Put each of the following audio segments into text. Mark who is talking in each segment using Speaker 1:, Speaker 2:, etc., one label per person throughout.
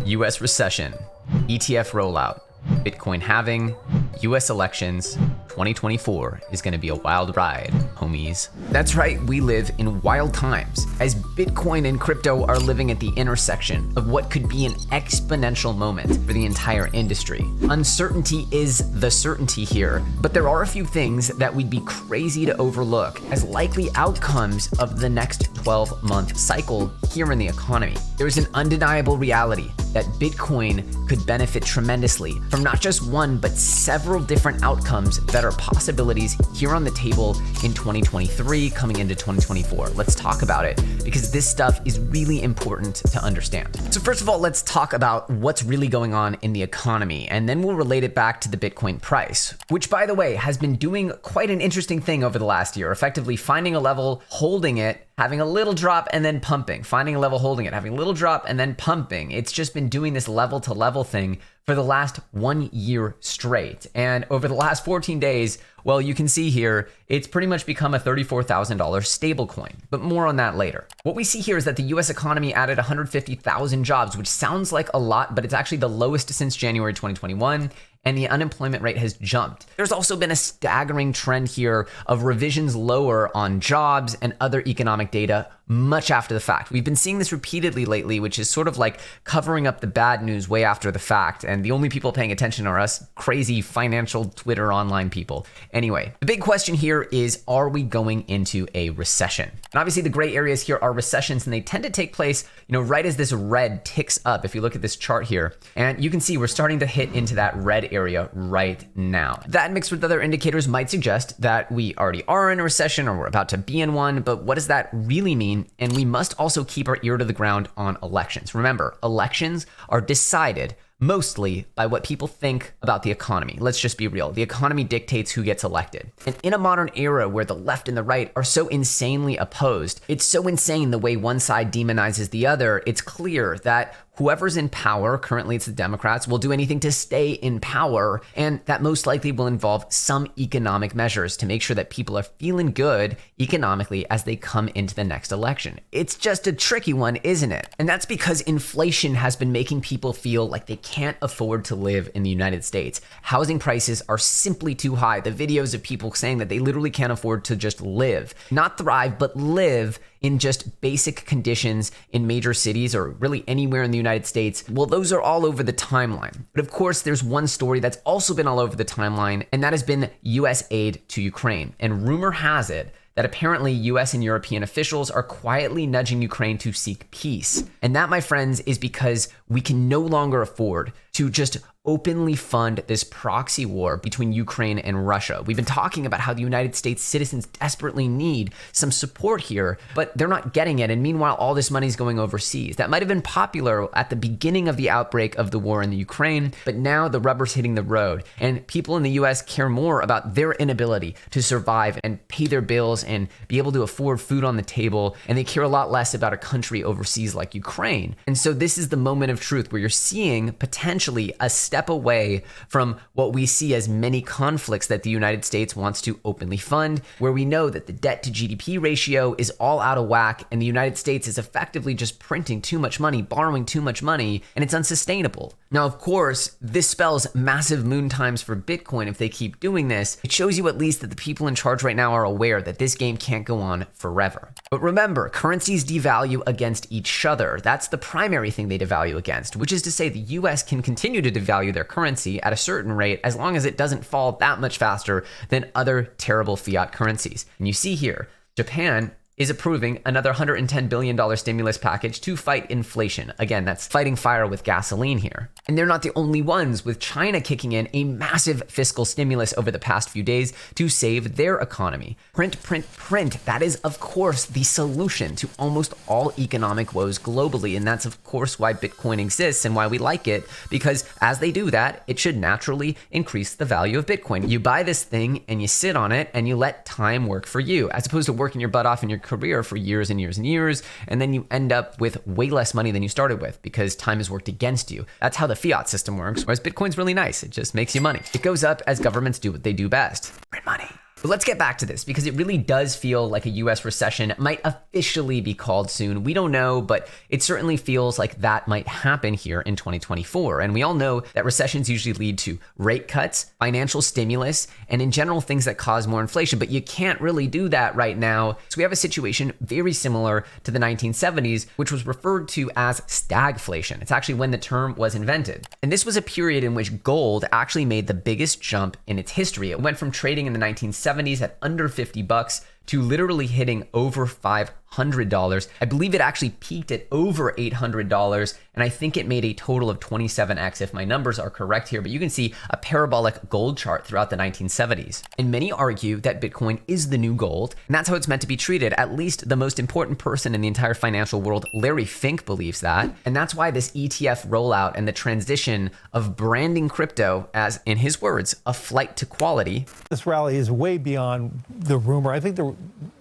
Speaker 1: US recession, ETF rollout, Bitcoin halving, US elections, 2024 is going to be a wild ride, homies. That's right, we live in wild times, as Bitcoin and crypto are living at the intersection of what could be an exponential moment for the entire industry. Uncertainty is the certainty here, but there are a few things that we'd be crazy to overlook as likely outcomes of the next 12-month cycle here in the economy. There's an undeniable reality that Bitcoin could benefit tremendously from not just one, but several different outcomes that are possibilities here on the table in 2023 coming into 2024. Let's talk about it because this stuff is really important to understand. So first of all, let's talk about what's really going on in the economy, and then we'll relate it back to the Bitcoin price, which, by the way, has been doing quite an interesting thing over the last year, effectively finding a level, holding it, having a little drop and then pumping, finding a level, holding it, having a little drop and then pumping. It's just been doing this level to level thing for the last 1 year straight. And over the last 14 days, well, you can see here, it's pretty much become a $34,000 stablecoin, but more on that later. What we see here is that the US economy added 150,000 jobs, which sounds like a lot, but it's actually the lowest since January 2021. And the unemployment rate has jumped. There's also been a staggering trend here of revisions lower on jobs and other economic data much after the fact. We've been seeing this repeatedly lately, which is sort of like covering up the bad news way after the fact. And the only people paying attention are us crazy financial Twitter online people. Anyway, the big question here is, are we going into a recession? And obviously the gray areas here are recessions, and they tend to take place, right as this red ticks up. If you look at this chart here, and you can see we're starting to hit into that red area right now. That mixed with other indicators might suggest that we already are in a recession or we're about to be in one, but what does that really mean? And we must also keep our ear to the ground on elections. Remember, elections are decided mostly by what people think about the economy. Let's just be real. The economy dictates who gets elected. And in a modern era where the left and the right are so insanely opposed, it's so insane the way one side demonizes the other, it's clear that whoever's in power, currently it's the Democrats, will do anything to stay in power, and that most likely will involve some economic measures to make sure that people are feeling good economically as they come into the next election. It's just a tricky one, isn't it? And that's because inflation has been making people feel like they can't afford to live in the United States. Housing prices are simply too high. The videos of people saying that they literally can't afford to just live, not thrive, but live in just basic conditions in major cities or really anywhere in the United States. Well, those are all over the timeline. But of course, there's one story that's also been all over the timeline, and that has been US aid to Ukraine. And rumor has it that apparently US and European officials are quietly nudging Ukraine to seek peace. And that, my friends, is because we can no longer afford to just openly fund this proxy war between Ukraine and Russia. We've been talking about how the United States citizens desperately need some support here, but they're not getting it. And meanwhile, all this money is going overseas. That might have been popular at the beginning of the outbreak of the war in the Ukraine, but now the rubber's hitting the road. And people in the US care more about their inability to survive and pay their bills and be able to afford food on the table. And they care a lot less about a country overseas like Ukraine. And so this is the moment of truth where you're seeing potentially a step away from what we see as many conflicts that the United States wants to openly fund, where we know that the debt to GDP ratio is all out of whack and the United States is effectively just printing too much money, borrowing too much money, and it's unsustainable. Now, of course, this spells massive moon times for Bitcoin if they keep doing this. It shows you at least that the people in charge right now are aware that this game can't go on forever. But remember, currencies devalue against each other. That's the primary thing they devalue against, which is to say the US can continue to devalue their currency at a certain rate as long as it doesn't fall that much faster than other terrible fiat currencies. And you see here, Japan is approving another $110 billion stimulus package to fight inflation. Again, that's fighting fire with gasoline here. And they're not the only ones, with China kicking in a massive fiscal stimulus over the past few days to save their economy. Print, print, print. That is, of course, the solution to almost all economic woes globally. And that's, of course, why Bitcoin exists and why we like it, because as they do that, it should naturally increase the value of Bitcoin. You buy this thing and you sit on it and you let time work for you, as opposed to working your butt off in your career for years and years and years, and then you end up with way less money than you started with because time has worked against you. That's how the fiat system works, whereas Bitcoin's really nice. It just makes you money. It goes up as governments do what they do best: print money. But let's get back to this because it really does feel like a US recession might officially be called soon. We don't know, but it certainly feels like that might happen here in 2024. And we all know that recessions usually lead to rate cuts, financial stimulus, and in general things that cause more inflation. But you can't really do that right now. So we have a situation very similar to the 1970s, which was referred to as stagflation. It's actually when the term was invented. And this was a period in which gold actually made the biggest jump in its history. It went from trading in the 1970s at under $50 to literally hitting over $500. I believe it actually peaked at over $800, and I think it made a total of 27x if my numbers are correct here, but you can see a parabolic gold chart throughout the 1970s. And many argue that Bitcoin is the new gold, and that's how it's meant to be treated. At least the most important person in the entire financial world, Larry Fink, believes that. And that's why this ETF rollout and the transition of branding crypto as, in his words, a flight to quality.
Speaker 2: This rally is way beyond the rumor. I think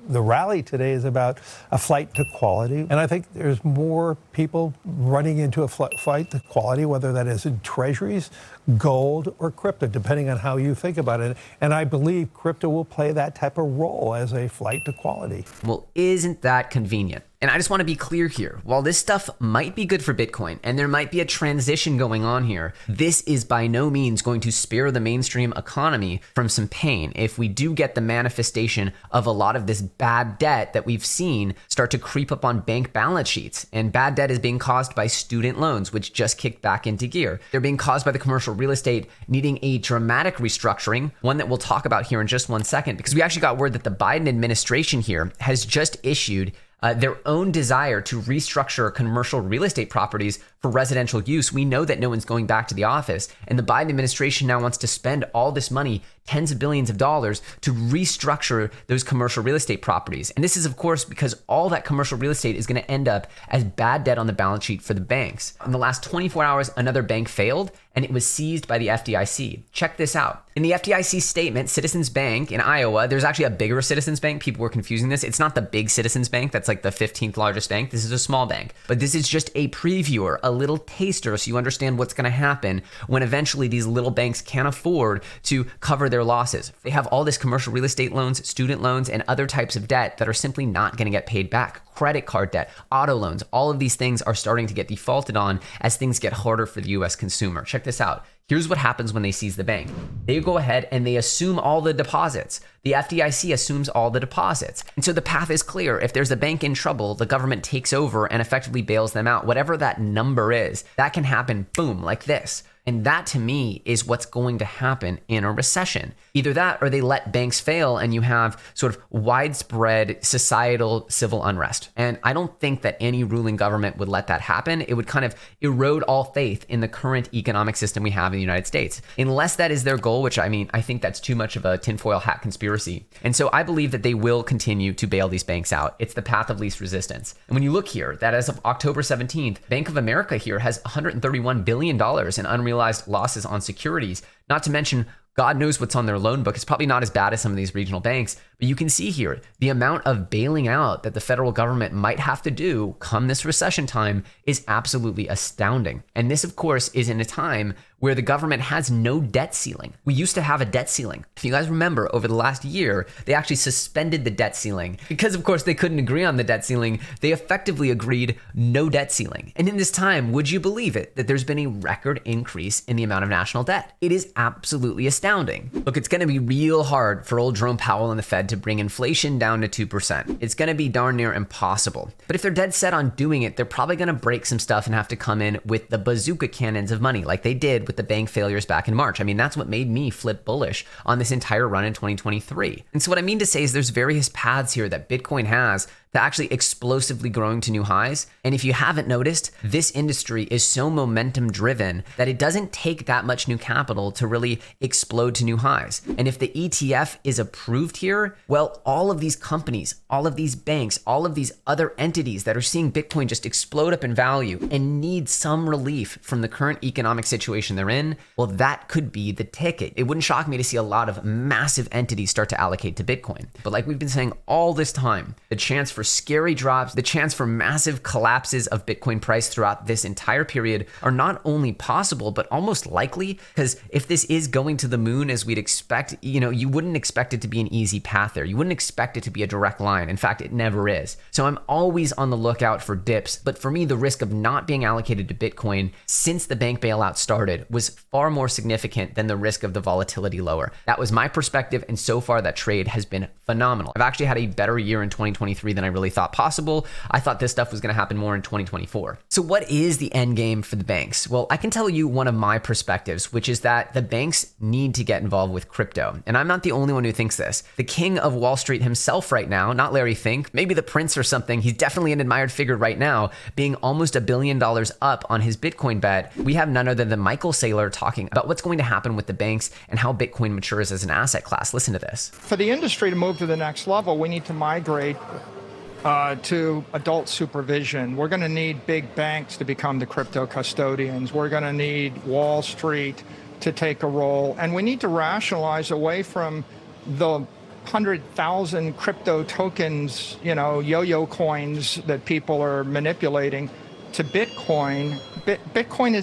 Speaker 2: the rally today is about a flight to quality. And I think there's more people running into a flight to quality, whether that is in treasuries, gold, or crypto, depending on how you think about it. And I believe crypto will play that type of role as a flight to quality.
Speaker 1: Well, isn't that convenient? And I just want to be clear here. While this stuff might be good for Bitcoin and there might be a transition going on here, this is by no means going to spare the mainstream economy from some pain if we do get the manifestation of a lot of this bad debt that we've seen start to creep up on bank balance sheets. And bad debt is being caused by student loans, which just kicked back into gear. They're being caused by the commercial real estate needing a dramatic restructuring, one that we'll talk about here in just 1 second, because we actually got word that the Biden administration here has just issued their own desire to restructure commercial real estate properties for residential use. We know that no one's going back to the office, and the Biden administration now wants to spend all this money, tens of billions of dollars, to restructure those commercial real estate properties. And this is, of course, because all that commercial real estate is going to end up as bad debt on the balance sheet for the banks. In the last 24 hours, another bank failed, and it was seized by the FDIC. Check this out. In the FDIC statement, Citizens Bank in Iowa, there's actually a bigger Citizens Bank. People were confusing this. It's not the big Citizens Bank that's like the 15th largest bank. This is a small bank. But this is just a previewer, a little taster, so you understand what's going to happen when eventually these little banks can't afford to cover their losses. They have all this commercial real estate loans, student loans, and other types of debt that are simply not going to get paid back. Credit card debt, auto loans, all of these things are starting to get defaulted on as things get harder for the US consumer. Check this out. Here's what happens when they seize the bank. They go ahead and they assume all the deposits. The FDIC assumes all the deposits. And so the path is clear. If there's a bank in trouble, the government takes over and effectively bails them out. Whatever that number is, that can happen, boom, like this. And that to me is what's going to happen in a recession. Either that or they let banks fail and you have sort of widespread societal civil unrest. And I don't think that any ruling government would let that happen. It would kind of erode all faith in the current economic system we have in the United States. Unless that is their goal, which I think that's too much of a tinfoil hat conspiracy. And so I believe that they will continue to bail these banks out. It's the path of least resistance. And when you look here, that as of October 17th, Bank of America here has $131 billion in unrealized losses on securities, not to mention God knows what's on their loan book. It's probably not as bad as some of these regional banks, but you can see here the amount of bailing out that the federal government might have to do come this recession time is absolutely astounding. And this, of course, is in a time where the government has no debt ceiling. We used to have a debt ceiling. If you guys remember, over the last year, they actually suspended the debt ceiling. Because, of course, they couldn't agree on the debt ceiling, they effectively agreed no debt ceiling. And in this time, would you believe it, that there's been a record increase in the amount of national debt? It is absolutely astounding. Look, it's going to be real hard for old Jerome Powell and the Fed to bring inflation down to 2%. It's going to be darn near impossible. But if they're dead set on doing it, they're probably going to break some stuff and have to come in with the bazooka cannons of money like they did with the bank failures back in March. I mean, that's what made me flip bullish on this entire run in 2023. And so what I mean to say is there's various paths here that Bitcoin has to actually explosively growing to new highs. And if you haven't noticed, this industry is so momentum driven that it doesn't take that much new capital to really explode to new highs. And if the ETF is approved here, well, all of these companies, all of these banks, all of these other entities that are seeing Bitcoin just explode up in value and need some relief from the current economic situation they're in, well, that could be the ticket. It wouldn't shock me to see a lot of massive entities start to allocate to Bitcoin. But like we've been saying all this time, the chance for scary drops, the chance for massive collapses of Bitcoin price throughout this entire period are not only possible, but almost likely. Because if this is going to the moon as we'd expect, you wouldn't expect it to be an easy path there. You wouldn't expect it to be a direct line. In fact, it never is. So I'm always on the lookout for dips. But for me, the risk of not being allocated to Bitcoin since the bank bailout started was far more significant than the risk of the volatility lower. That was my perspective. And so far that trade has been phenomenal. I've actually had a better year in 2023 than I really thought possible. I thought this stuff was going to happen more in 2024. So what is the end game for the banks? Well, I can tell you one of my perspectives, which is that the banks need to get involved with crypto. And I'm not the only one who thinks this. The king of Wall Street himself right now, not Larry Fink, maybe the prince or something, he's definitely an admired figure right now, being almost $1 billion up on his Bitcoin bet. We have none other than Michael Saylor talking about what's going to happen with the banks and how Bitcoin matures as an asset class. Listen to this.
Speaker 3: For the industry to move to the next level, we need to migrate to adult supervision. We're going to need big banks to become the crypto custodians. We're going to need Wall Street to take a role. And we need to rationalize away from the 100,000 crypto tokens, yo-yo coins that people are manipulating, to Bitcoin. Bitcoin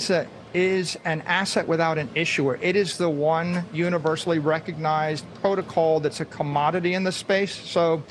Speaker 3: is an asset without an issuer. It is the one universally recognized protocol that's a commodity in the space. So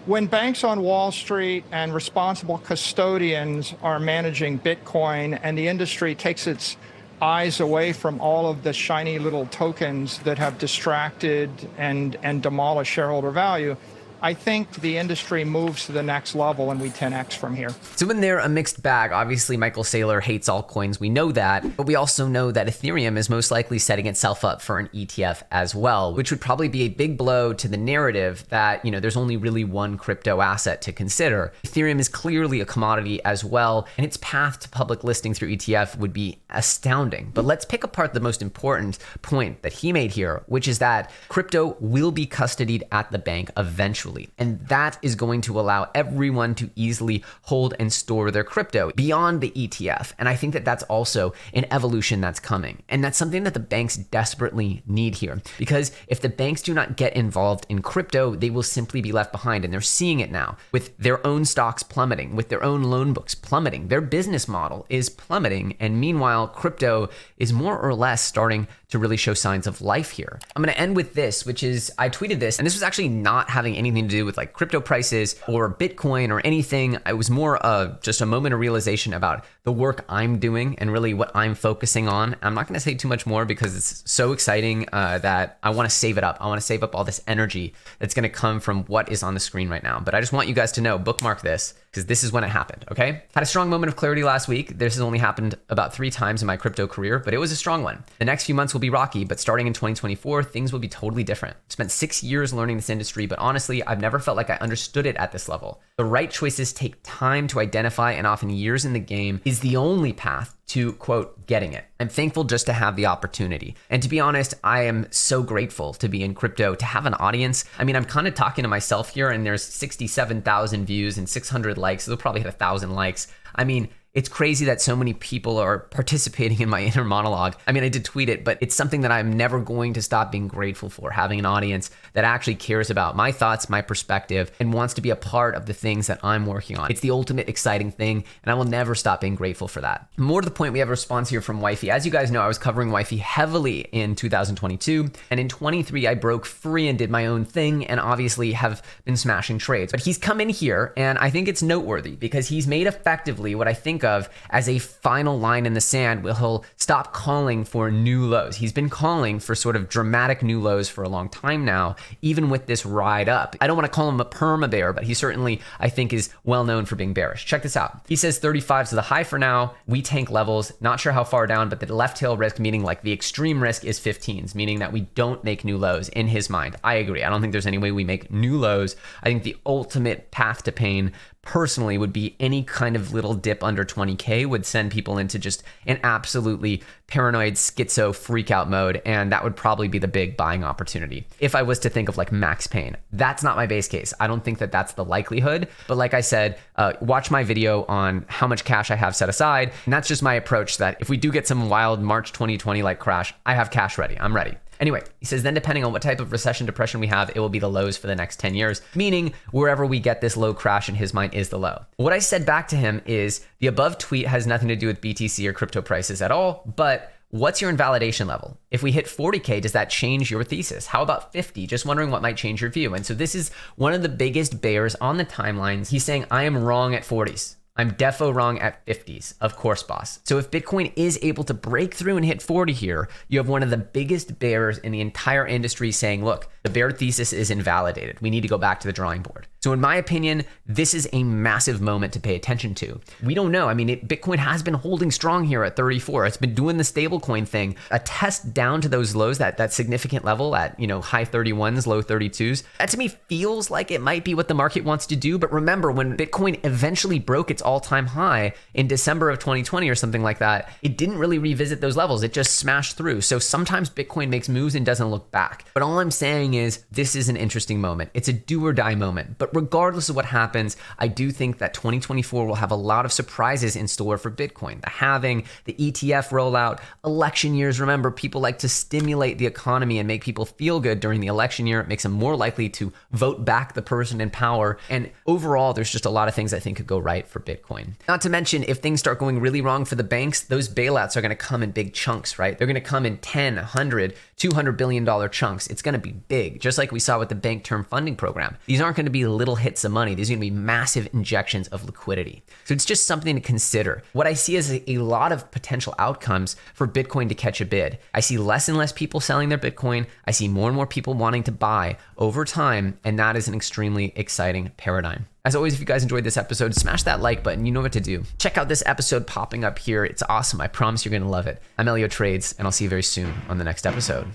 Speaker 3: when banks on Wall Street and responsible custodians are managing Bitcoin and the industry takes its eyes away from all of the shiny little tokens that have distracted and demolished shareholder value, I think the industry moves to the next level and we 10x from here.
Speaker 1: So when they're a mixed bag, obviously Michael Saylor hates altcoins. We know that, but we also know that Ethereum is most likely setting itself up for an ETF as well, which would probably be a big blow to the narrative that, there's only really one crypto asset to consider. Ethereum is clearly a commodity as well, and its path to public listing through ETF would be astounding. But let's pick apart the most important point that he made here, which is that crypto will be custodied at the bank eventually. And that is going to allow everyone to easily hold and store their crypto beyond the ETF. And I think that that's also an evolution that's coming. And that's something that the banks desperately need here. Because if the banks do not get involved in crypto, they will simply be left behind. And they're seeing it now with their own stocks plummeting, with their own loan books plummeting. Their business model is plummeting. And meanwhile, crypto is more or less starting to really show signs of life here. I'm going to end with this, which is I tweeted this, and this was actually not having anything to do with like crypto prices or Bitcoin or anything. It was more just a moment of realization about the work I'm doing and really what I'm focusing on. I'm not going to say too much more because it's so exciting that I want to save it up. I want to save up all this energy that's going to come from what is on the screen right now. But I just want you guys to know, bookmark this, because this is when it happened, okay? Had a strong moment of clarity last week. This has only happened about 3 times in my crypto career, but it was a strong one. The next few months will be rocky, but starting in 2024, things will be totally different. Spent 6 years learning this industry, but honestly, I've never felt like I understood it at this level. The right choices take time to identify, and often years in the game is the only path to, quote, getting it. I'm thankful just to have the opportunity. And to be honest, I am so grateful to be in crypto, to have an audience. I mean, I'm kind of talking to myself here, and there's 67,000 views and 600 likes. They'll probably hit 1,000 likes. I mean, it's crazy that so many people are participating in my inner monologue. I mean, I did tweet it, but it's something that I'm never going to stop being grateful for, having an audience that actually cares about my thoughts, my perspective, and wants to be a part of the things that I'm working on. It's the ultimate exciting thing, and I will never stop being grateful for that. More to the point, we have a response here from Wifey. As you guys know, I was covering Wifey heavily in 2022, and in 23, I broke free and did my own thing, and obviously have been smashing trades. But he's come in here, and I think it's noteworthy because he's made effectively what I think of as a final line in the sand where he'll stop calling for new lows. He's been calling for sort of dramatic new lows for a long time now, even with this ride up. I don't want to call him a perma bear, but he certainly, I think, is well known for being bearish. Check this out. He says 35 is the high for now. We tank levels, not sure how far down, but the left tail risk, meaning like the extreme risk, is 15s, meaning that we don't make new lows in his mind. I agree. I don't think there's any way we make new lows. I think the ultimate path to pain personally would be any kind of little dip under 20K would send people into just an absolutely paranoid schizo freak out mode. And that would probably be the big buying opportunity. If I was to think of like max pain, that's not my base case. I don't think that that's the likelihood. But like I said, watch my video on how much cash I have set aside. And that's just my approach, that if we do get some wild March 2020 like crash, I have cash ready. I'm ready. Anyway, he says, then depending on what type of recession depression we have, it will be the lows for the next 10 years, meaning wherever we get this low crash in his mind is the low. What I said back to him is the above tweet has nothing to do with BTC or crypto prices at all, but what's your invalidation level? If we hit 40K, does that change your thesis? How about 50? Just wondering what might change your view. And so this is one of the biggest bears on the timelines. He's saying, I am wrong at 40s. I'm defo wrong at 50s. Of course, boss. So if Bitcoin is able to break through and hit 40 here, you have one of the biggest bears in the entire industry saying, look, the bear thesis is invalidated. We need to go back to the drawing board. So in my opinion, this is a massive moment to pay attention to. We don't know. I mean, Bitcoin has been holding strong here at 34. It's been doing the stablecoin thing. A test down to those lows, that significant level at, high 31s, low 32s. That to me feels like it might be what the market wants to do. But remember, when Bitcoin eventually broke its all-time high in December of 2020 or something like that, it didn't really revisit those levels. It just smashed through. So sometimes Bitcoin makes moves and doesn't look back. But all I'm saying is this is an interesting moment. It's a do or die moment. But regardless of what happens, I do think that 2024 will have a lot of surprises in store for Bitcoin. The halving, the ETF rollout, election years. Remember, people like to stimulate the economy and make people feel good during the election year. It makes them more likely to vote back the person in power. And overall, there's just a lot of things I think could go right for Bitcoin. Not to mention, if things start going really wrong for the banks, those bailouts are going to come in big chunks, right? They're going to come in 10, 100, $200 billion chunks. It's going to be big, just like we saw with the bank term funding program. These aren't going to be little hits of money. These are going to be massive injections of liquidity. So it's just something to consider. What I see is a lot of potential outcomes for Bitcoin to catch a bid. I see less and less people selling their Bitcoin. I see more and more people wanting to buy over time, and that is an extremely exciting paradigm. As always, if you guys enjoyed this episode, smash that like button. You know what to do. Check out this episode popping up here. It's awesome. I promise you're going to love it. I'm EllioTrades, and I'll see you very soon on the next episode.